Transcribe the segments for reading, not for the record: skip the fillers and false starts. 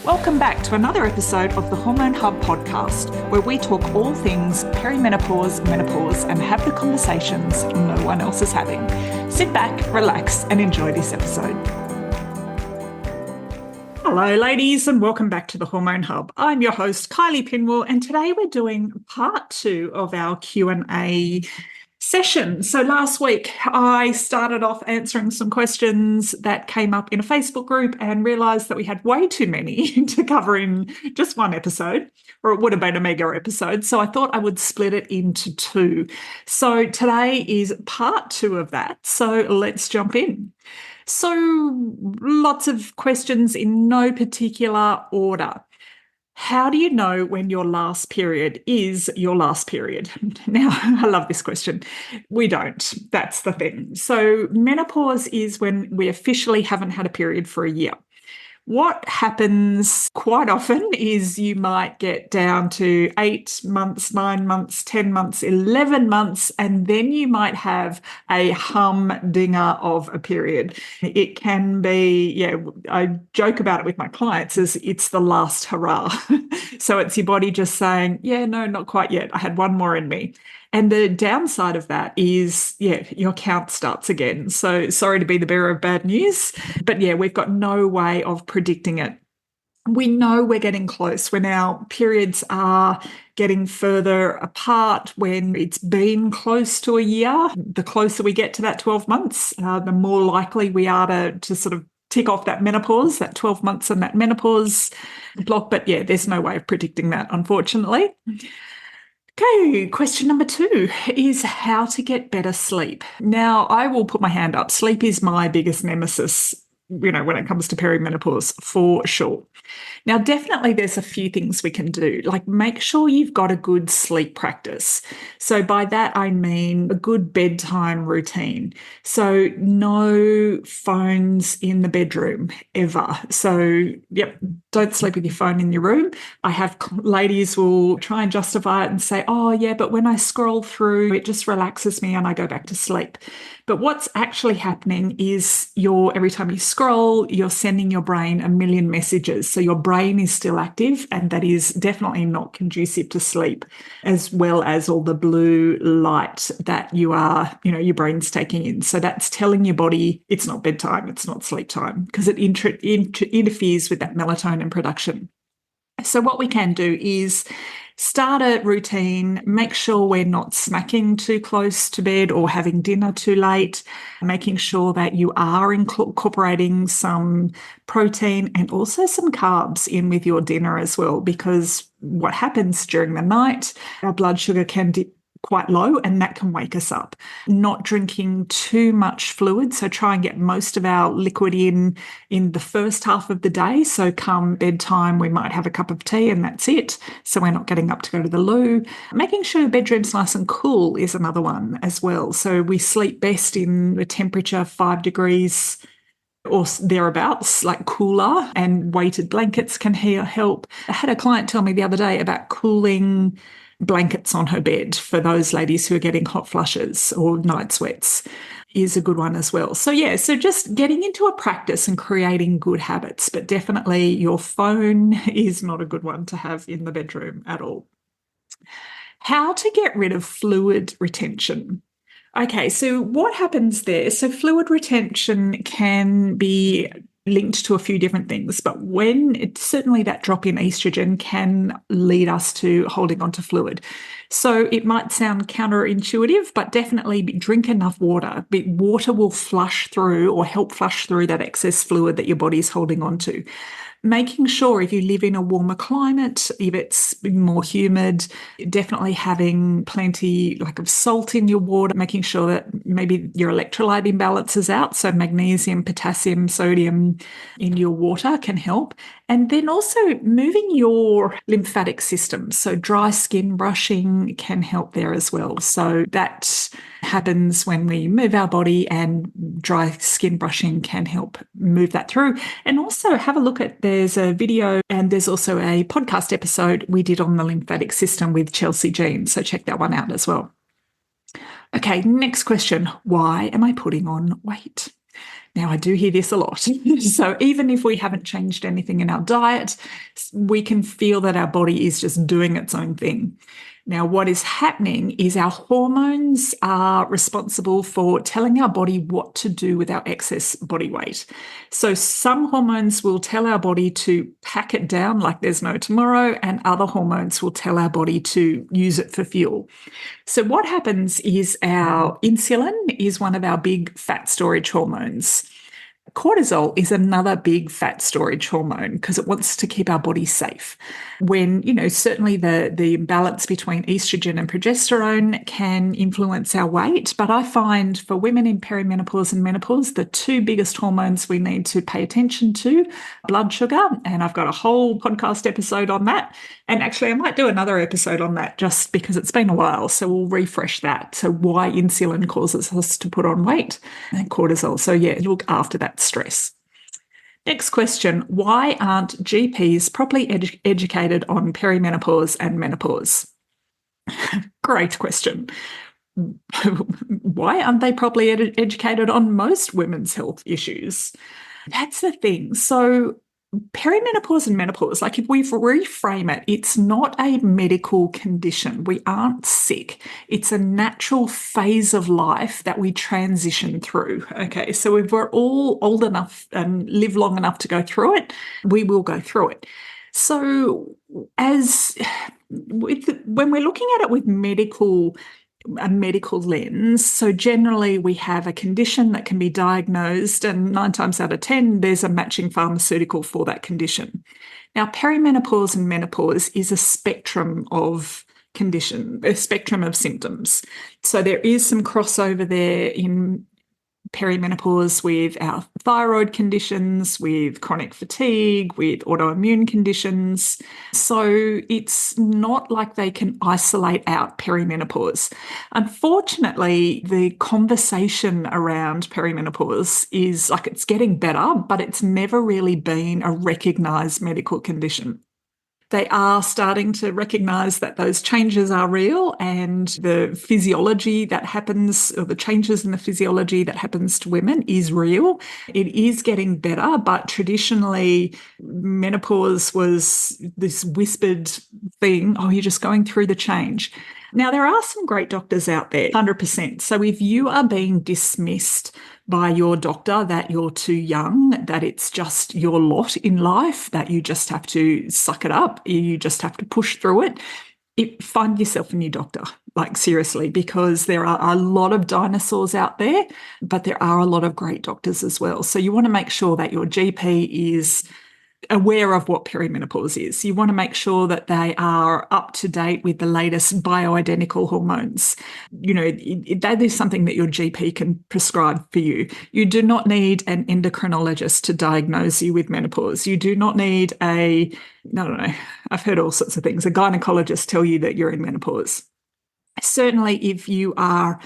Welcome back to another episode of the Hormone Hub podcast, where we talk all things perimenopause, menopause, and have the conversations no one else is having. Sit back, relax, and enjoy this episode. Hello, ladies, and welcome back to the Hormone Hub. I'm your host, Kylie Pinwell, and today we're doing part 2 of our Q&A session. So last week I started off answering some questions that came up in a Facebook group and realised that we had way too many to cover in just one episode, or it would have been a mega episode. So I thought I would split it into 2. So today is part 2 of that. So let's jump in. So lots of questions in no particular order. How do you know when your last period is your last period? Now, I love this question. We don't. That's the thing. So menopause is when we officially haven't had a period for a year. What happens quite often is you might get down to 8 months, 9 months, 10 months, 11 months, and then you might have a humdinger of a period. It can be, I joke about it with my clients as it's the last hurrah. So it's your body just saying, no, not quite yet. I had one more in me. And the downside of that is, your count starts again. So sorry to be the bearer of bad news, but we've got no way of predicting it. We know we're getting close when our periods are getting further apart, when it's been close to a year. The closer we get to that 12 months, the more likely we are to sort of tick off that menopause, that 12 months and that menopause block. But there's no way of predicting that, unfortunately. Okay, question number 2 is how to get better sleep. Now, I will put my hand up. Sleep is my biggest nemesis, when it comes to perimenopause, for sure. Now, definitely there's a few things we can do, like make sure you've got a good sleep practice. So by that, I mean a good bedtime routine. So no phones in the bedroom ever. So, don't sleep with your phone in your room. I have ladies will try and justify it and say, but when I scroll through, it just relaxes me and I go back to sleep. But what's actually happening is every time you scroll, you're sending your brain a million messages. So your brain is still active, and that is definitely not conducive to sleep, as well as all the blue light that your brain's taking in. So that's telling your body it's not bedtime, it's not sleep time, because it interferes with that melatonin production. So what we can do is start a routine, make sure we're not snacking too close to bed or having dinner too late, making sure that you are incorporating some protein and also some carbs in with your dinner as well, because what happens during the night, our blood sugar can dip quite low, and that can wake us up. Not drinking too much fluid, so try and get most of our liquid in the first half of the day. So come bedtime, we might have a cup of tea and that's it. So we're not getting up to go to the loo. Making sure your bedroom's nice and cool is another one as well. So we sleep best in a temperature 5 degrees or thereabouts, like cooler, and weighted blankets can help. I had a client tell me the other day about cooling blankets on her bed for those ladies who are getting hot flushes or night sweats is a good one as well. So just getting into a practice and creating good habits, but definitely your phone is not a good one to have in the bedroom at all. How to get rid of fluid retention. Okay, so what happens there? So fluid retention can be linked to a few different things, but certainly that drop in estrogen can lead us to holding on to fluid. So it might sound counterintuitive, but definitely drink enough water. Water will flush through or help flush through that excess fluid that your body is holding on to. Making sure if you live in a warmer climate, if it's more humid, definitely having plenty of salt in your water, making sure that maybe your electrolyte imbalance is out. So magnesium, potassium, sodium in your water can help. And then also moving your lymphatic system. So dry skin brushing can help there as well. So that happens when we move our body, and dry skin brushing can help move that through. And also have a look at, there's a video and there's also a podcast episode we did on the lymphatic system with Chelsea Jean. So check that one out as well. Okay, next question. Why am I putting on weight? Now, I do hear this a lot. So even if we haven't changed anything in our diet, we can feel that our body is just doing its own thing. Now, what is happening is our hormones are responsible for telling our body what to do with our excess body weight. So some hormones will tell our body to pack it down like there's no tomorrow, and other hormones will tell our body to use it for fuel. So what happens is our insulin is one of our big fat storage hormones. Cortisol is another big fat storage hormone because it wants to keep our body safe. When, certainly the imbalance between estrogen and progesterone can influence our weight. But I find for women in perimenopause and menopause, the two biggest hormones we need to pay attention to, blood sugar, and I've got a whole podcast episode on that. And actually, I might do another episode on that just because it's been a while. So we'll refresh that. So why insulin causes us to put on weight and cortisol. So yeah, look after that stress. Next question. Why aren't GPs properly educated on perimenopause and menopause? Great question. Why aren't they properly educated on most women's health issues? That's the thing. So perimenopause and menopause, like if we reframe it, it's not a medical condition. We aren't sick. It's a natural phase of life that we transition through. Okay, so if we're all old enough and live long enough to go through it, we will go through it. So when we're looking at it with a medical lens. So generally we have a condition that can be diagnosed, and 9 times out of 10, there's a matching pharmaceutical for that condition. Now, perimenopause and menopause is a spectrum of a spectrum of symptoms. So there is some crossover there in perimenopause with our thyroid conditions, with chronic fatigue, with autoimmune conditions. So it's not like they can isolate out perimenopause. Unfortunately, the conversation around perimenopause is like it's getting better, but it's never really been a recognised medical condition. They are starting to recognise that those changes are real, and the physiology that happens, or the changes in the physiology that happens to women, is real. It is getting better, but traditionally menopause was this whispered thing, oh, you're just going through the change. Now, there are some great doctors out there, 100%. So if you are being dismissed by your doctor that you're too young, that it's just your lot in life, that you just have to suck it up, you just have to push through it, find yourself a new doctor, like seriously, because there are a lot of dinosaurs out there, but there are a lot of great doctors as well. So you want to make sure that your GP is aware of what perimenopause is. You want to make sure that they are up to date with the latest bioidentical hormones. That is something that your GP can prescribe for you. You do not need an endocrinologist to diagnose you with menopause. You do not need I don't know, I've heard all sorts of things. A gynecologist tell you that you're in menopause. Certainly, if you are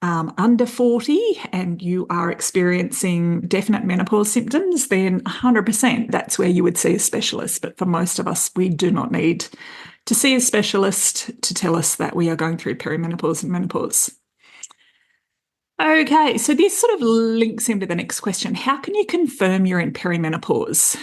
under 40 and you are experiencing definite menopause symptoms, then 100% that's where you would see a specialist. But for most of us, we do not need to see a specialist to tell us that we are going through perimenopause and menopause. Okay, so this sort of links into the next question. How can you confirm you're in perimenopause?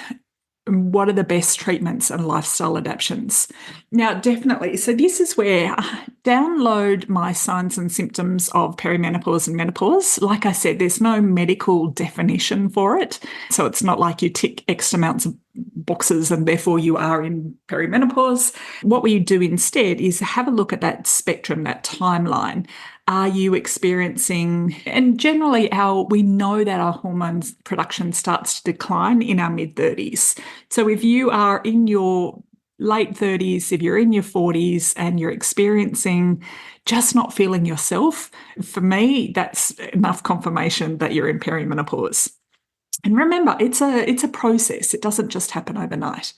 What are the best treatments and lifestyle adaptations? Now, definitely. So this is where download my signs and symptoms of perimenopause and menopause. Like I said, there's no medical definition for it. So it's not like you tick X amounts of boxes and therefore you are in perimenopause. What we do instead is have a look at that spectrum, that timeline. Are you experiencing, and generally we know that our hormones production starts to decline in our mid-30s. So if you are in your late 30s, if you're in your 40s and you're experiencing just not feeling yourself, for me, that's enough confirmation that you're in perimenopause. And remember, it's a process. It doesn't just happen overnight.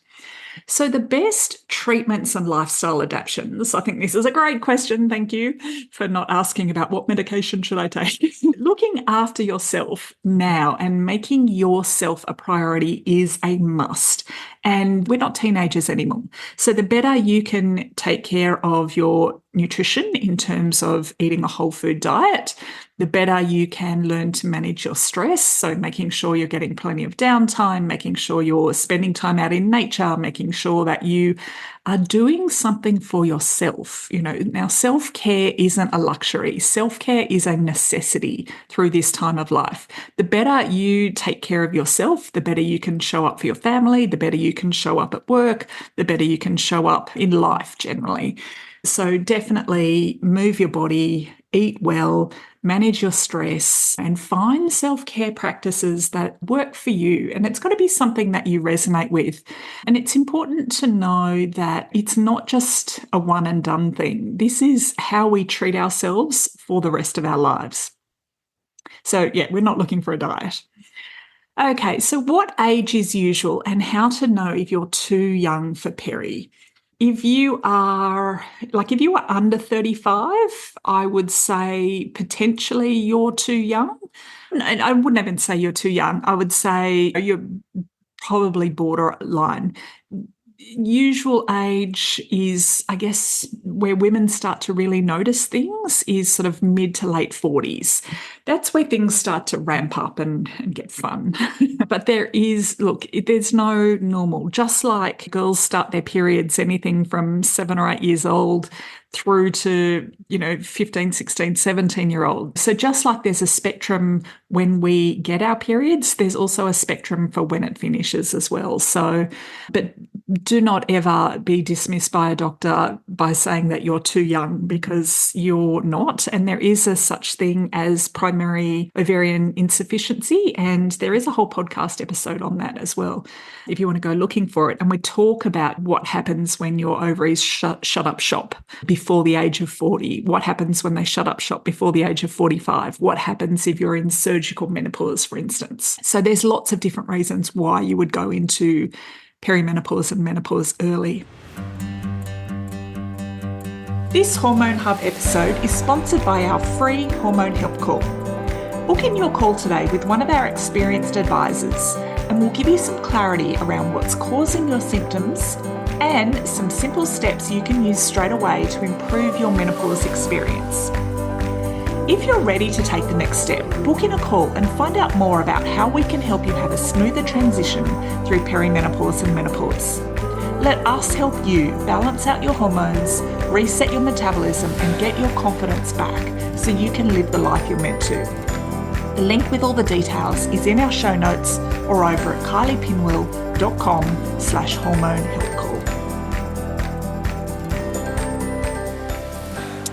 So the best treatments and lifestyle adaptations, I think this is a great question. Thank you for not asking about what medication should I take. Looking after yourself now and making yourself a priority is a must. And we're not teenagers anymore. So the better you can take care of your nutrition in terms of eating a whole food diet, the better you can learn to manage your stress. So making sure you're getting plenty of downtime, making sure you're spending time out in nature, making sure that you are doing something for yourself. Now self-care isn't a luxury. Self-care is a necessity through this time of life. The better you take care of yourself, the better you can show up for your family, the better you can show up at work, the better you can show up in life generally. So definitely move your body, eat well, manage your stress, and find self-care practices that work for you. And it's got to be something that you resonate with. And it's important to know that it's not just a one and done thing. This is how we treat ourselves for the rest of our lives. So yeah, we're not looking for a diet. Okay, so what age is usual and how to know if you're too young for peri? If you are under 35, I would say potentially you're too young. And I wouldn't even say you're too young. I would say you're probably borderline. Usual age is, I guess, where women start to really notice things is sort of mid to late 40s. That's where things start to ramp up and get fun. But there's no normal. Just like girls start their periods anything from 7 or 8 years old through to, 15, 16, 17-year-old. So just like there's a spectrum when we get our periods, there's also a spectrum for when it finishes as well. So, but do not ever be dismissed by a doctor by saying that you're too young, because you're not. And there is a such thing as primary ovarian insufficiency. And there is a whole podcast episode on that as well, if you want to go looking for it. And we talk about what happens when your ovaries shut up shop before the age of 40. What happens when they shut up shop before the age of 45? What happens if you're in surgical menopause, for instance? So there's lots of different reasons why you would go into perimenopause and menopause early. This Hormone Hub episode is sponsored by our free Hormone Help Call. Book in your call today with one of our experienced advisors, and we'll give you some clarity around what's causing your symptoms and some simple steps you can use straight away to improve your menopause experience. If you're ready to take the next step, book in a call and find out more about how we can help you have a smoother transition through perimenopause and menopause. Let us help you balance out your hormones, reset your metabolism, and get your confidence back so you can live the life you're meant to. The link with all the details is in our show notes or over at kyliepinwell.com/hormone-help-call.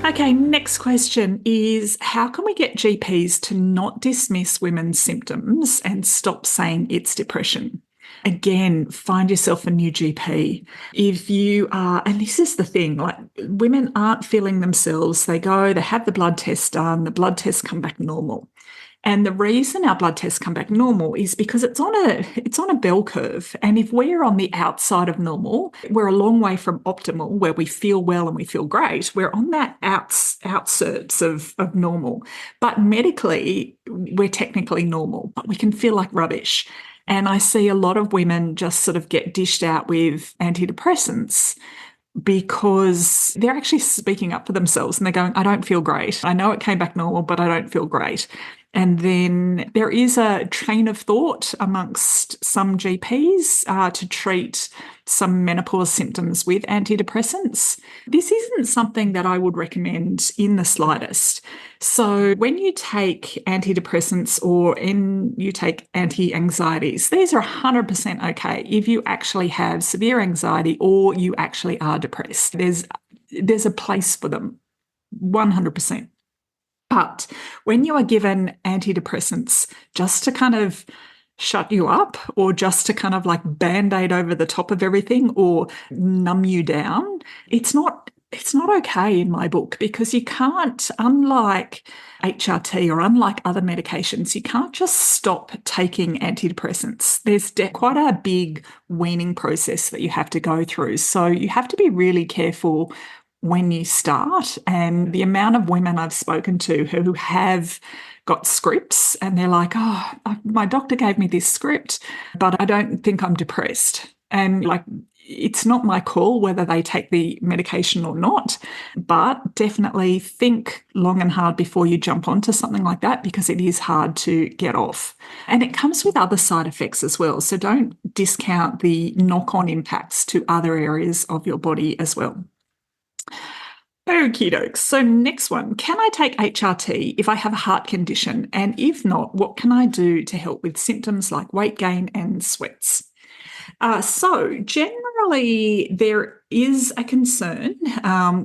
Okay, next question is, how can we get GPs to not dismiss women's symptoms and stop saying it's depression? Again, find yourself a new GP. If you are, and this is the thing, like women aren't feeling themselves. They have the blood test done, the blood tests come back normal. And the reason our blood tests come back normal is because it's on a bell curve. And if we're on the outside of normal, we're a long way from optimal, where we feel well and we feel great. We're on that outskirts of normal. But medically, we're technically normal, but we can feel like rubbish. And I see a lot of women just sort of get dished out with antidepressants because they're actually speaking up for themselves and they're going, I don't feel great. I know it came back normal, but I don't feel great. And then there is a train of thought amongst some GPs to treat some menopause symptoms with antidepressants. This isn't something that I would recommend in the slightest. So when you take antidepressants or you take anti-anxieties, these are 100% okay if you actually have severe anxiety or you actually are depressed. There's a place for them, 100%. But when you are given antidepressants just to kind of shut you up or just to kind of like band-aid over the top of everything or numb you down, it's not okay in my book, because you can't, unlike HRT or unlike other medications, you can't just stop taking antidepressants. There's quite a big weaning process that you have to go through. So you have to be really careful when you start. And the amount of women I've spoken to who have got scripts and they're like, my doctor gave me this script, but I don't think I'm depressed. And like, it's not my call whether they take the medication or not, but definitely think long and hard before you jump onto something like that, because it is hard to get off. And it comes with other side effects as well. So don't discount the knock-on impacts to other areas of your body as well. Okie dokes. So, next one. Can I take HRT if I have a heart condition? And if not, what can I do to help with symptoms like weight gain and sweats? So generally, there is a concern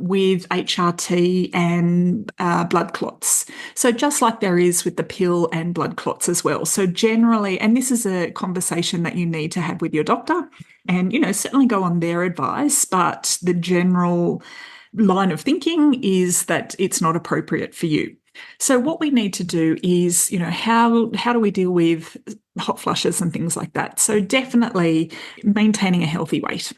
with HRT and blood clots. So just like there is with the pill and blood clots as well. So generally, and this is a conversation that you need to have with your doctor, and certainly go on their advice. But the general line of thinking is that it's not appropriate for you. So what we need to do is, how do we deal with hot flushes and things like that? So definitely maintaining a healthy weight,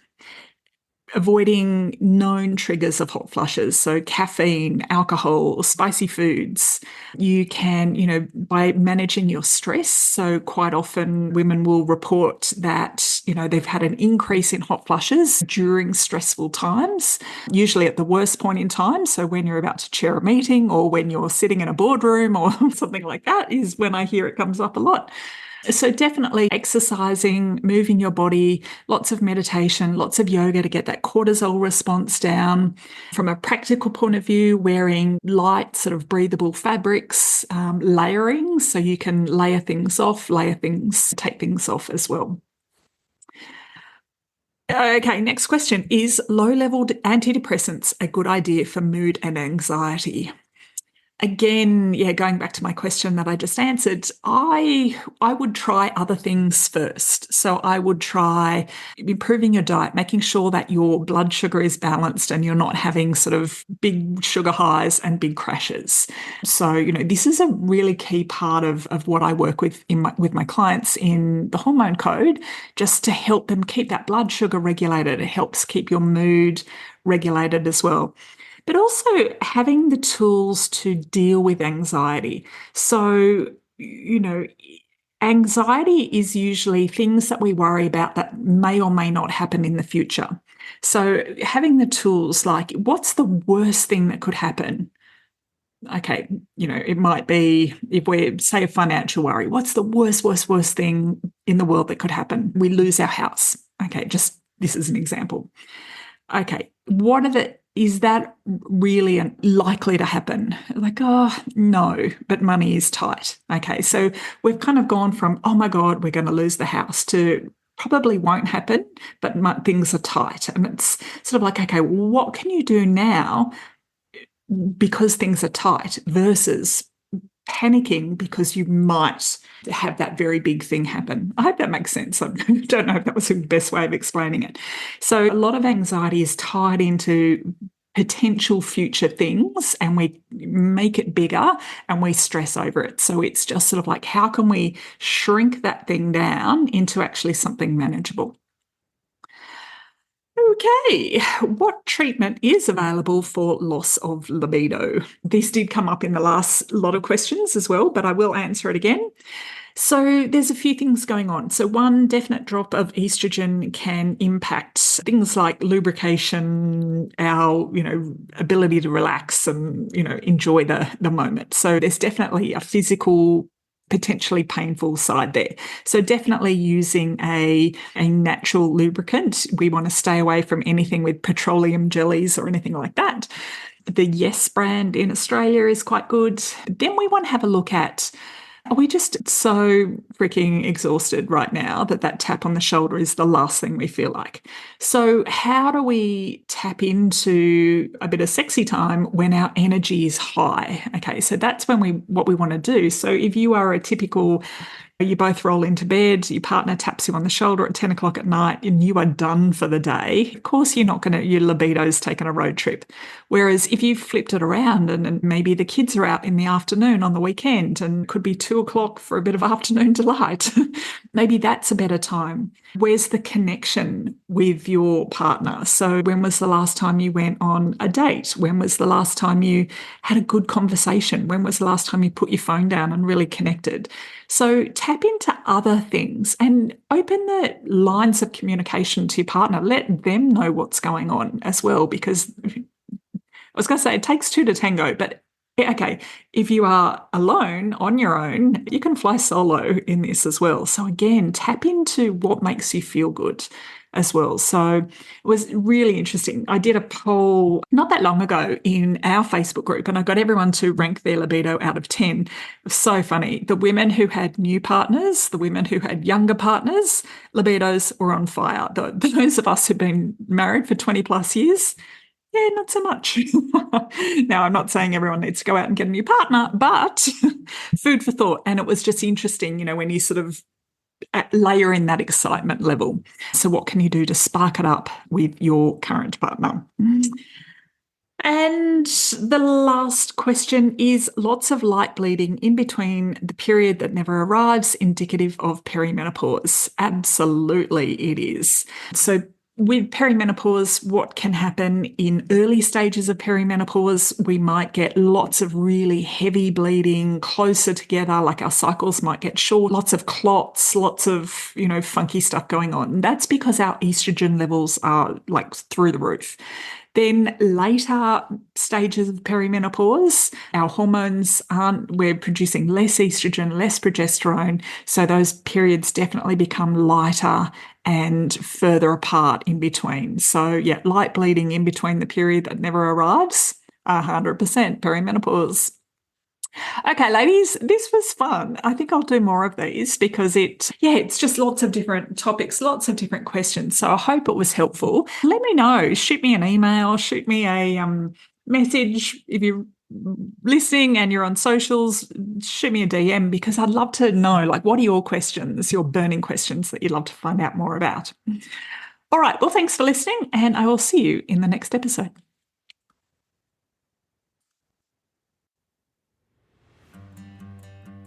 avoiding known triggers of hot flushes. So caffeine, alcohol, spicy foods. You can, by managing your stress. So quite often women will report that, they've had an increase in hot flushes during stressful times, usually at the worst point in time. So when you're about to chair a meeting or when you're sitting in a boardroom or something like that is when I hear it comes up a lot. So definitely exercising, moving your body, lots of meditation, lots of yoga to get that cortisol response down. From a practical point of view, wearing light, sort of breathable fabrics, layering, so you can layer things off, take things off as well. Okay, next question. Is low-level antidepressants a good idea for mood and anxiety? Again, going back to my question that I just answered, I would try other things first. So I would try improving your diet, making sure that your blood sugar is balanced and you're not having sort of big sugar highs and big crashes. So, this is a really key part of what I work with with my clients in the hormone code, just to help them keep that blood sugar regulated. It helps keep your mood regulated as well. But also having the tools to deal with anxiety. So, anxiety is usually things that we worry about that may or may not happen in the future. So having the tools like, what's the worst thing that could happen? Okay, it might be, if we're, say, a financial worry, what's the worst thing in the world that could happen? We lose our house. Okay, just this is an example. Okay, is that really likely to happen? Like, oh, no, but money is tight. Okay, so we've kind of gone from, oh my God, we're going to lose the house, to probably won't happen, but things are tight. And it's sort of like, okay, what can you do now because things are tight, versus panicking because you might have that very big thing happen. I hope that makes sense. I don't know if that was the best way of explaining it. So a lot of anxiety is tied into potential future things, and we make it bigger and we stress over it. So it's just sort of like, how can we shrink that thing down into actually something manageable? Okay, what treatment is available for loss of libido? This did come up in the last lot of questions as well, but I will answer it again. So there's a few things going on. So one, definite drop of estrogen can impact things like lubrication, our, ability to relax and, enjoy the moment. So there's definitely a physical, potentially painful side there. So definitely using a natural lubricant. We want to stay away from anything with petroleum jellies or anything like that. The Yes brand in Australia is quite good. Then we want to have a look at, are we just so freaking exhausted right now that tap on the shoulder is the last thing we feel like? So how do we tap into a bit of sexy time when our energy is high? Okay, so that's what we want to do. So if you are a typical, you both roll into bed, your partner taps you on the shoulder at 10 o'clock at night and you are done for the day, of course you're not going to, your libido's taken a road trip. Whereas if you flipped it around and maybe the kids are out in the afternoon on the weekend and could be 2 o'clock for a bit of afternoon delight, maybe that's a better time. Where's the connection with your partner? So when was the last time you went on a date? When was the last time you had a good conversation? When was the last time you put your phone down and really connected? So tap into other things and open the lines of communication to your partner. Let them know what's going on as well, because I was going to say it takes two to tango, but okay, if you are alone on your own, you can fly solo in this as well. So again, tap into what makes you feel good as well. So it was really interesting. I did a poll not that long ago in our Facebook group, and I got everyone to rank their libido out of 10. It was so funny. The women who had new partners, the women who had younger partners, libidos were on fire. Those of us who've been married for 20 plus years, yeah, not so much. Now, I'm not saying everyone needs to go out and get a new partner, but food for thought. And it was just interesting, when you sort of layer in that excitement level. So what can you do to spark it up with your current partner? And the last question is lots of light bleeding in between the period that never arrives, indicative of perimenopause. Absolutely, it is. So with perimenopause, what can happen in early stages of perimenopause, we might get lots of really heavy bleeding closer together, like our cycles might get short, lots of clots, lots of, funky stuff going on. That's because our estrogen levels are like through the roof. Then later stages of perimenopause, our hormones we're producing less estrogen, less progesterone. So those periods definitely become lighter and further apart in between. So yeah, light bleeding in between the period that never arrives, 100% perimenopause. Okay, ladies, this was fun. I think I'll do more of these because it's just lots of different topics, lots of different questions. So I hope it was helpful. Let me know. Shoot me an email, shoot me a message if you're listening and you're on socials, shoot me a DM because I'd love to know, what are your questions, your burning questions that you'd love to find out more about. All right, well, thanks for listening, and I will see you in the next episode.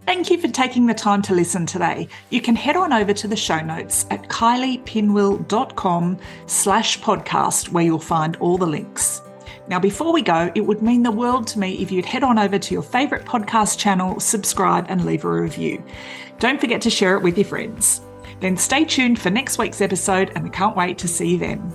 Thank you for taking the time to listen today. You can head on over to the show notes at kyliepinwill.com/podcast where you'll find all the links. Now, before we go, it would mean the world to me if you'd head on over to your favourite podcast channel, subscribe and leave a review. Don't forget to share it with your friends. Then stay tuned for next week's episode and we can't wait to see you then.